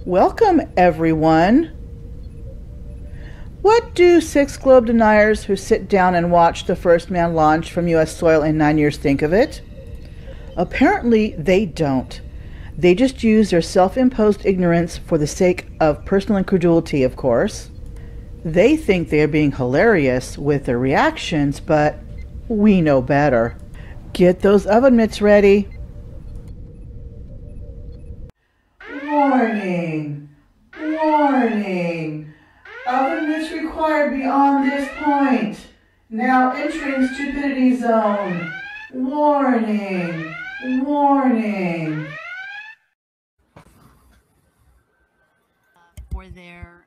Welcome, everyone. What do 6 globe deniers who sit down and watch the first man launch from U.S. soil in 9 years think of it? Apparently, they don't. They just use their self-imposed ignorance for the sake of personal incredulity, of course. They think they are being hilarious with their reactions, but we know better. Get those oven mitts ready. Warning! Warning! Oven mitts required beyond this point. Now entering stupidity zone. Warning! Warning! For their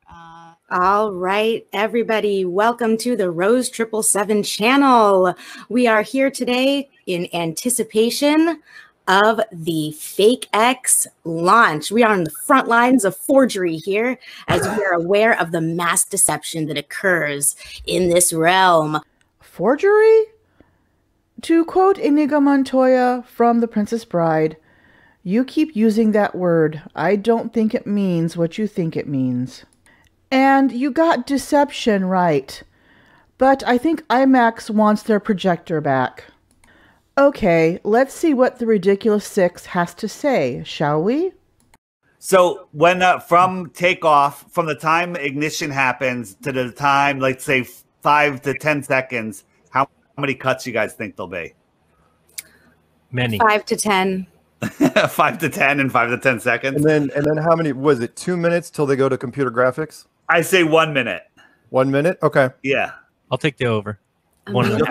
All right, everybody, welcome to the Rose 777 channel. We are here today in anticipation of the FakeX launch. We are on the front lines of forgery here, as we are aware of the mass deception that occurs in this realm. Forgery? To quote Inigo Montoya from The Princess Bride, "You keep using that word. I don't think it means what you think it means." And you got deception right. But I think IMAX wants their projector back. Okay, let's see what the Ridiculous Six has to say, shall we? So when from takeoff, from the time ignition happens to the time, let's say 5 to 10 seconds, how many cuts you guys think there'll be? Many. 5 to 10. 5 to 10 in 5 to 10 seconds. And then how many was it? 2 minutes till they go to computer graphics? I say 1 minute. 1 minute? Okay. Yeah. I'll take the over. 1 minute.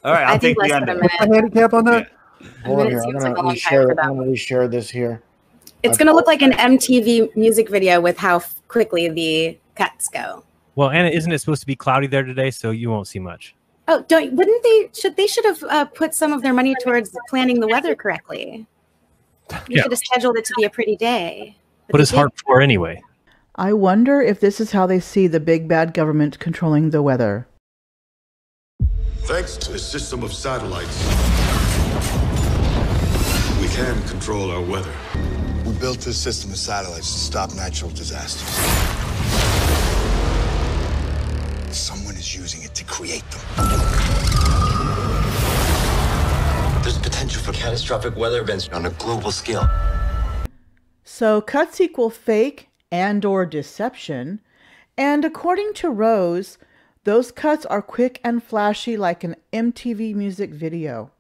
All right, I'll take less the than a under. minute. What's the handicap on that? A minute seems like a long time for that. I'm going to reshare this here. It's going to look like an MTV music video with how quickly the cuts go. Well, Anna, isn't it supposed to be cloudy there today? So you won't see much. Oh, they should have put some of their money towards planning the weather correctly. You should have scheduled it to be a pretty day. What is HAARP for anyway? I wonder if this is how they see the big bad government controlling the weather. Thanks to a system of satellites, we can control our weather. We built this system of satellites to stop natural disasters. Someone is using it to create them. There's potential for catastrophic weather events on a global scale. So cuts equal fake and or deception, and according to Rose, those cuts are quick and flashy like an MTV music video.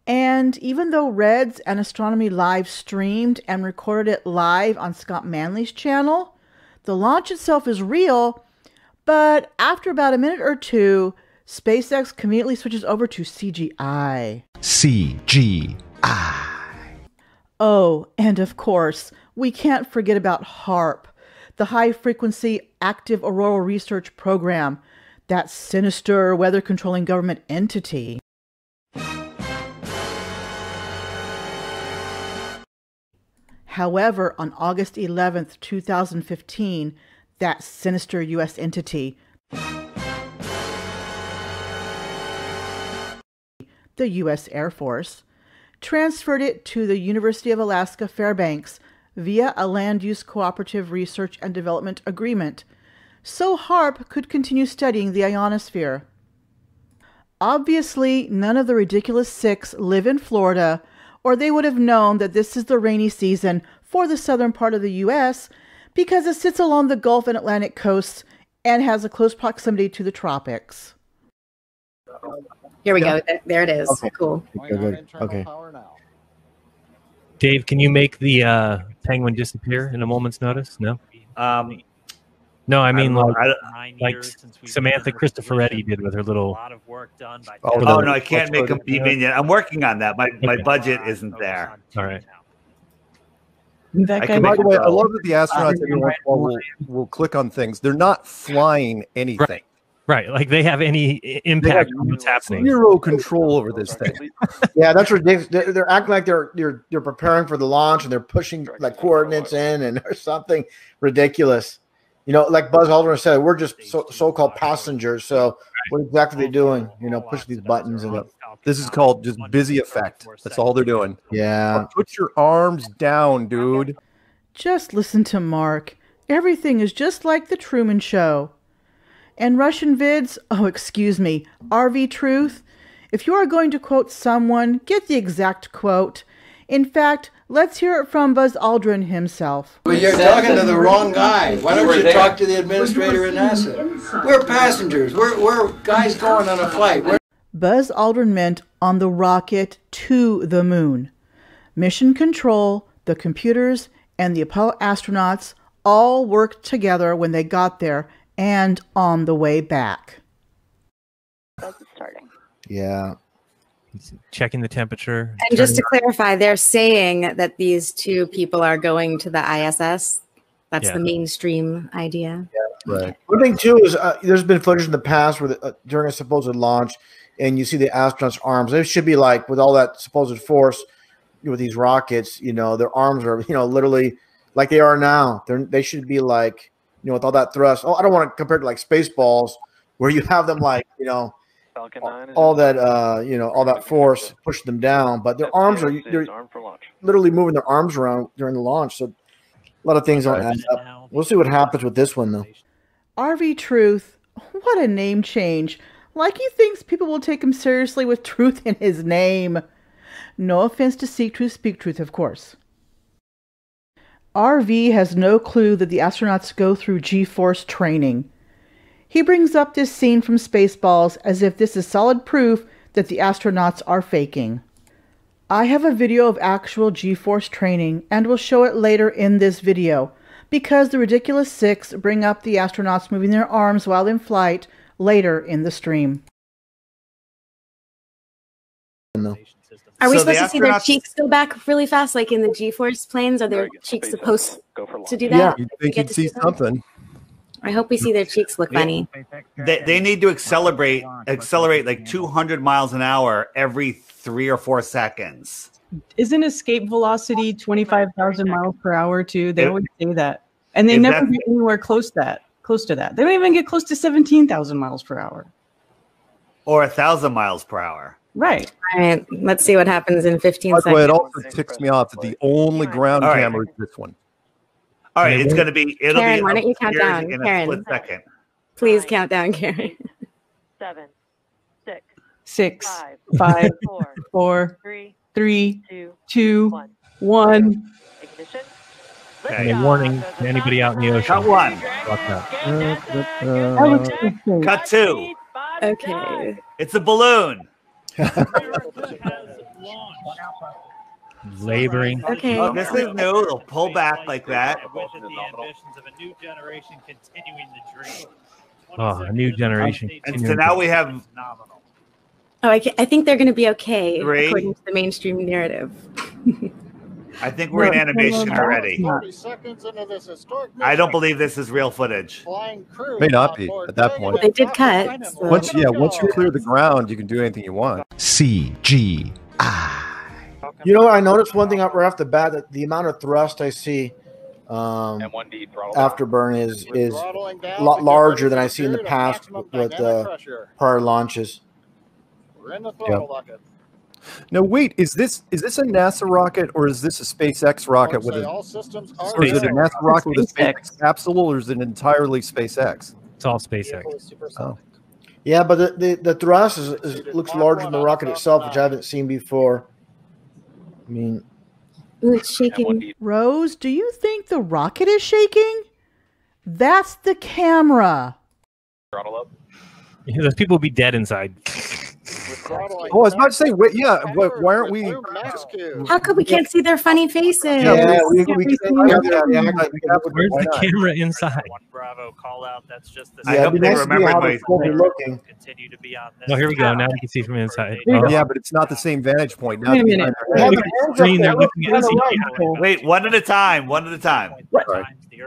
And even though Reds and Astronomy Live streamed and recorded it live on Scott Manley's channel, the launch itself is real, but after about a minute or two, SpaceX conveniently switches over to CGI. CGI. Oh, and of course, we can't forget about HAARP, the High-Frequency Active Auroral Research Program, that sinister weather-controlling government entity. However, on August 11th, 2015, that sinister U.S. entity, the U.S. Air Force, transferred it to the University of Alaska Fairbanks via a land use cooperative research and development agreement, so HAARP could continue studying the ionosphere. Obviously, none of the Ridiculous Six live in Florida, or they would have known that this is the rainy season for the southern part of the U.S. because it sits along the Gulf and Atlantic coasts and has a close proximity to the tropics. Here we go. There it is. Okay. Cool. Good. Okay. Dave, can you make the penguin disappear in a moment's notice? No? No, I mean like Samantha Cristoforetti did with her little... Oh, no, I can't make them beam in yet. I'm working on that. My budget isn't there. All right. By the way, I love that the astronauts every once in a while will click on things. They're not flying anything. Right, like they have any impact on what's happening. Zero control over this thing. Yeah, that's ridiculous. They're acting like they're preparing for the launch and they're pushing like coordinates in and or something ridiculous. You know, like Buzz Aldrin said, we're just so-called passengers. So what exactly are they doing? You know, push these buttons and this is called just busy effect. That's all they're doing. Yeah. Put your arms down, dude. Just listen to Mark. Everything is just like the Truman Show. And Russian vids, oh excuse me, RV Truth, if you are going to quote someone, get the exact quote. In fact, let's hear it from Buzz Aldrin himself. Well, you're talking to the wrong guy. Why don't you talk to the administrator at NASA? We're passengers. We're guys going on a flight. Buzz Aldrin meant on the rocket to the moon. Mission Control, the computers, and the Apollo astronauts all worked together when they got there and on the way back. Starting. Yeah. Checking the temperature. And just to clarify, they're saying that these two people are going to the ISS. That's the mainstream idea. Yeah, right. One thing too is there's been footage in the past where during a supposed launch, and you see the astronauts' arms. They should be like with all that supposed force with these rockets. You know, their arms are literally like they are now. They should be like with all that thrust. Oh, I don't want to compare it to like Spaceballs, where you have them like all that all that force pushing them down, but their arms are they're literally moving their arms around during the launch. So a lot of things don't add up. We'll see what happens with this one though. RV Truth, what a name change. Like he thinks people will take him seriously with truth in his name. No offense to Seek Truth, Speak Truth, of course. RV has no clue that the astronauts go through G-force training. He brings up this scene from Spaceballs as if this is solid proof that the astronauts are faking. I have a video of actual G-force training and will show it later in this video because the Ridiculous Six bring up the astronauts moving their arms while in flight later in the stream. Are we supposed to see their cheeks go back really fast like in the G-force planes? Are their cheeks supposed to do that? Yeah, you'd think you'd see something. I hope we see their cheeks look funny. They need to accelerate like 200 miles an hour every 3 or 4 seconds. Isn't escape velocity 25,000 miles per hour too? They always say that, and they never get anywhere close to that. They don't even get close to 17,000 miles per hour, or 1,000 miles per hour. Right. All right. Let's see what happens in 15 seconds. By the way, it also ticks me off that the only ground camera is this one. All right, it's going to be. Karen, why don't you count down? Karen, split second. Please count down, Karen. 7, 6, 5, 4, 3, 2, 1. Ignition. And a warning to anybody out in the ocean. Cut 1. Cut 2. Okay. It's a balloon. Laboring. Okay. Oh, this is new. It'll pull back like that. Oh, a new generation. And so now we have. Oh, I think they're going to be okay 3. according to the mainstream narrative. I think we're in animation already. I don't believe this is real footage. May not be at that point. They did cut. So. Once you clear the ground, you can do anything you want. CGI. You know what? I noticed one thing right off the bat, that the amount of thrust I see afterburn is a lot larger than I see in the past with prior launches. We're in the throttle bucket. Now wait, is this a NASA rocket or is this a SpaceX rocket with a? Or is it a NASA rocket with a SpaceX capsule, or is it entirely SpaceX? It's all SpaceX. Oh. Yeah, but the thrust looks larger than the rocket itself, which I haven't seen before. I mean, ooh, it's shaking. Rose, do you think the rocket is shaking? That's the camera. Throttle up. Yeah, those people will be dead inside. Oh, I was about to say, why aren't we? How come we can't see their funny faces? Yeah, Where's the camera inside? Bravo call out. That's just the. I hope they remember how they're looking. Continue to be on this. Oh, here we go. Now we can see from inside. Yeah, but it's not the same vantage point. Now Wait a minute. Wait, one at a time. One at a time.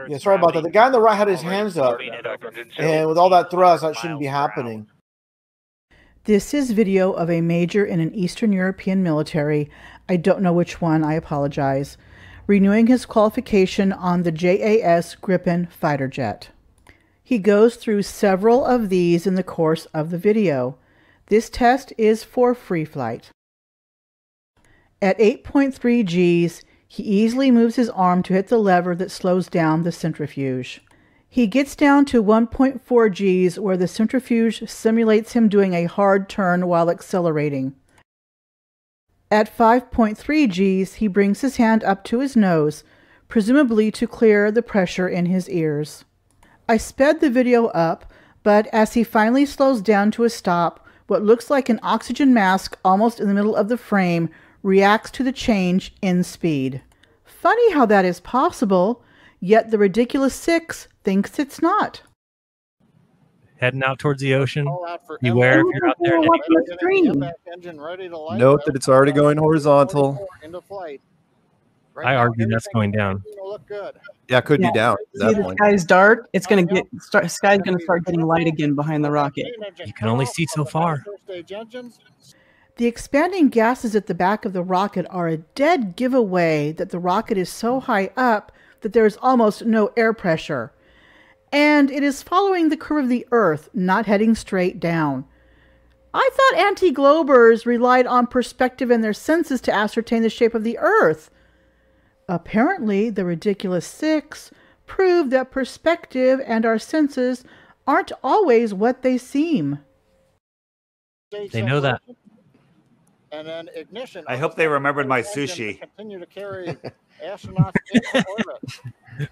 Yeah, sorry about that. The guy on the right had his hands up, and with all that thrust, that shouldn't be happening. This is video of a major in an Eastern European military, I don't know which one, I apologize, renewing his qualification on the JAS Gripen fighter jet. He goes through several of these in the course of the video. This test is for free flight. At 8.3 Gs, He easily moves his arm to hit the lever that slows down the centrifuge. He gets down to 1.4 Gs, where the centrifuge simulates him doing a hard turn while accelerating. At 5.3 Gs, he brings his hand up to his nose, presumably to clear the pressure in his ears. I sped the video up, but as he finally slows down to a stop, what looks like an oxygen mask almost in the middle of the frame reacts to the change in speed. Funny how that is possible, yet the ridiculous 6 thinks it's not. Heading out towards the ocean. Beware if you're out there. Note that it's already going horizontal. I argue that's going down. Yeah, it could be down. See, the sky's dark. It's going to sky's going to start getting light again behind the rocket. You can only see so far. The expanding gases at the back of the rocket are a dead giveaway that the rocket is so high up that there is almost no air pressure. And it is following the curve of the Earth, not heading straight down. I thought anti-globers relied on perspective and their senses to ascertain the shape of the Earth. Apparently, the ridiculous 6 prove that perspective and our senses aren't always what they seem. They know that. And then ignition. I hope they remembered my sushi. Continue to carry astronauts into orbit.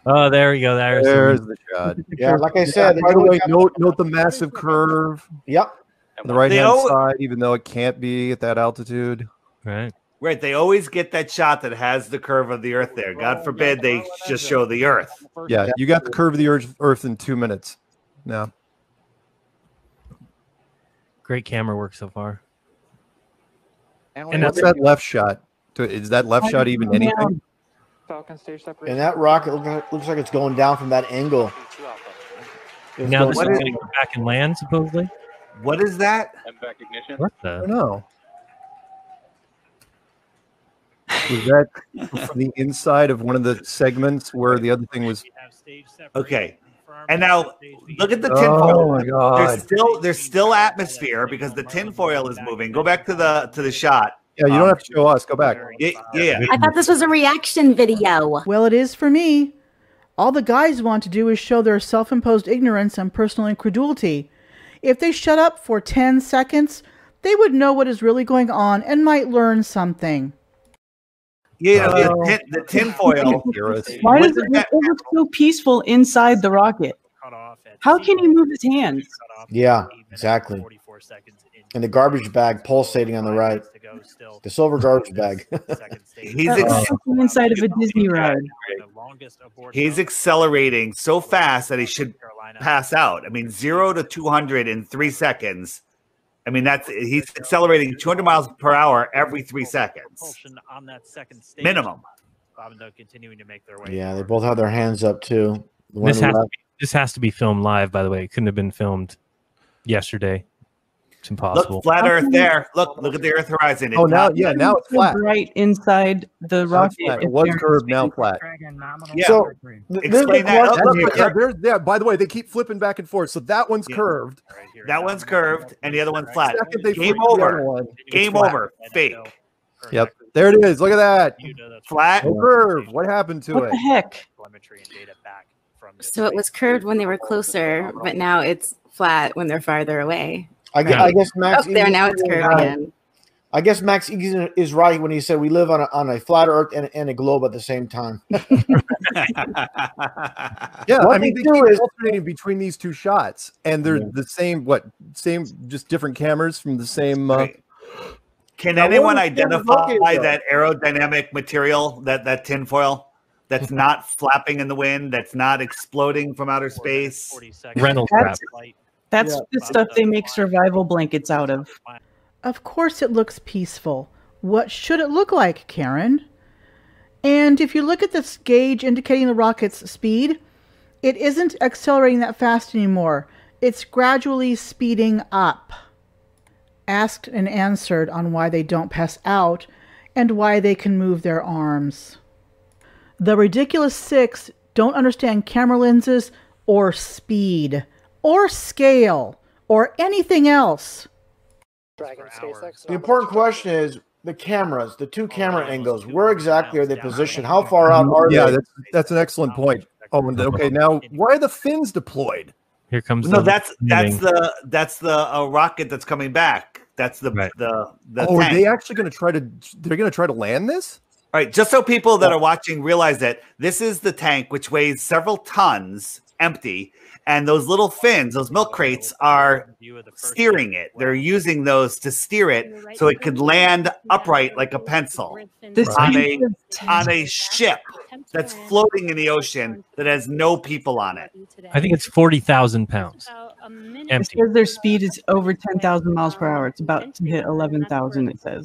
Oh, there we go. There's the shot. Yeah, like I said. By the way, note the massive curve. Yep. On the right-hand side, even though it can't be at that altitude. Right. Right, they always get that shot that has the curve of the Earth there. God forbid they just show the Earth. Yeah, you got the curve of the Earth in 2 minutes. No. Great camera work so far. And what's that left shot? Is that left shot even anything? And that rocket looks like it's going down from that angle. Now this is going to go back and land, supposedly? What is that? What the? I don't know. Was that from the inside of one of the segments where the other thing was? Okay. And now look at the tinfoil. Oh my God. There's still atmosphere because the tinfoil is moving. Go back to the shot. Yeah, you don't have to show us. Go back. Yeah. I thought this was a reaction video. Well, it is for me. All the guys want to do is show their self-imposed ignorance and personal incredulity. If they shut up for 10 seconds, they would know what is really going on and might learn something. Yeah, the tinfoil. Why does it look so peaceful inside the rocket? How can he move his hands? Yeah, exactly. And the garbage bag pulsating on the right. The silver garbage bag. He's inside of a Disney ride. He's accelerating so fast that he should pass out. I mean, 0 to 200 in 3 seconds. I mean, he's accelerating 200 miles per hour every 3 seconds. Minimum. Yeah, they both have their hands up too. This has to be filmed live, by the way. It couldn't have been filmed yesterday. It's impossible. Look, flat Earth there. Look at the Earth horizon. Oh, now it's flat. Right inside the rocket. It was curved, now flat. Yeah. So explain that. Yeah, by the way, they keep flipping back and forth. So that one's curved. That one's curved, and the other one's flat. Second, Game over. Game over. Fake. Yep. There it is. Look at that. Flat. No curve. What happened to it? What the heck? So it was curved when they were closer, but now it's flat when they're farther away. I guess Max. Oh, there, now it's curved again. I guess Max is right when he said we live on a flat Earth and a globe at the same time. Yeah, I mean, they keep alternating between these two shots, and they're the same. Just different cameras from the same. Can anyone identify that aerodynamic material, that tinfoil, that's not flapping in the wind, that's not exploding from outer space? Reynolds wrap. That's the stuff they make survival blankets out of. Of course it looks peaceful. What should it look like, Karen? And if you look at this gauge indicating the rocket's speed, it isn't accelerating that fast anymore. It's gradually speeding up. Asked and answered on why they don't pass out and why they can move their arms. The ridiculous 6 don't understand camera lenses or speed or scale or anything else. The important question is, the cameras, the two camera angles, where exactly are they positioned? How far out are they? Yeah, that's an excellent point. Oh, okay. Now, why are the fins deployed? Here comes. No, that's the rocket that's coming back. That's the Oh, tank. are they actually going to try to? They're going to try to land this? All right, just so people that are watching realize that this is the tank, which weighs several tons, empty, and those little fins, those milk crates, are steering it. They're using those to steer it so it could land upright like a pencil on a ship that's floating in the ocean that has no people on it. I think it's 40,000 pounds. Empty. It says their speed is over 10,000 miles per hour. It's about to hit 11,000, it says.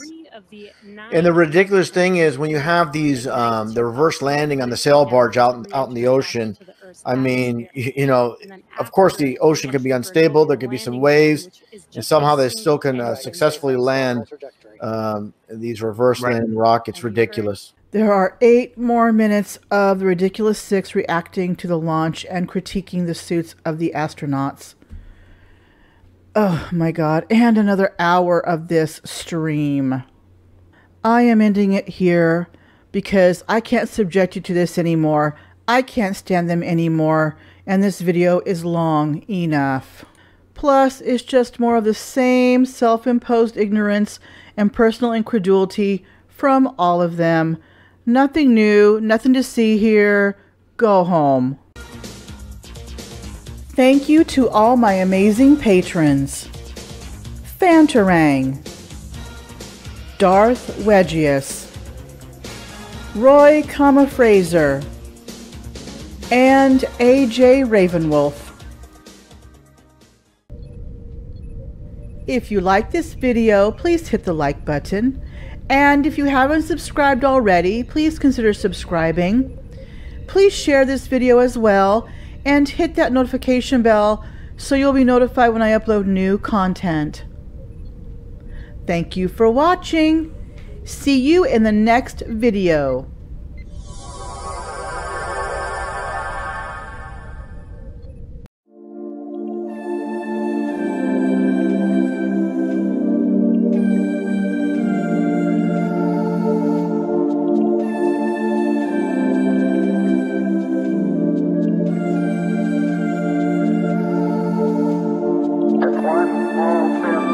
And the ridiculous thing is when you have these, the reverse landing on the sail barge out in the ocean, I mean, you know, of course the ocean can be unstable. There could be some waves, and somehow they still can successfully land these reverse landing rockets. Ridiculous. There are 8 more minutes of the Ridiculous Six reacting to the launch and critiquing the suits of the astronauts. Oh my God. And another hour of this stream. I am ending it here because I can't subject you to this anymore. I can't stand them anymore. And this video is long enough. Plus, it's just more of the same self-imposed ignorance and personal incredulity from all of them. Nothing new, nothing to see here. Go home. Thank you to all my amazing patrons. Fantarang, Darth Wedgius, Roy, Fraser, and AJ Ravenwolf. If you like this video, please hit the like button. And if you haven't subscribed already, please consider subscribing. Please share this video as well and hit that notification bell so you'll be notified when I upload new content. Thank you for watching. See you in the next video. One small step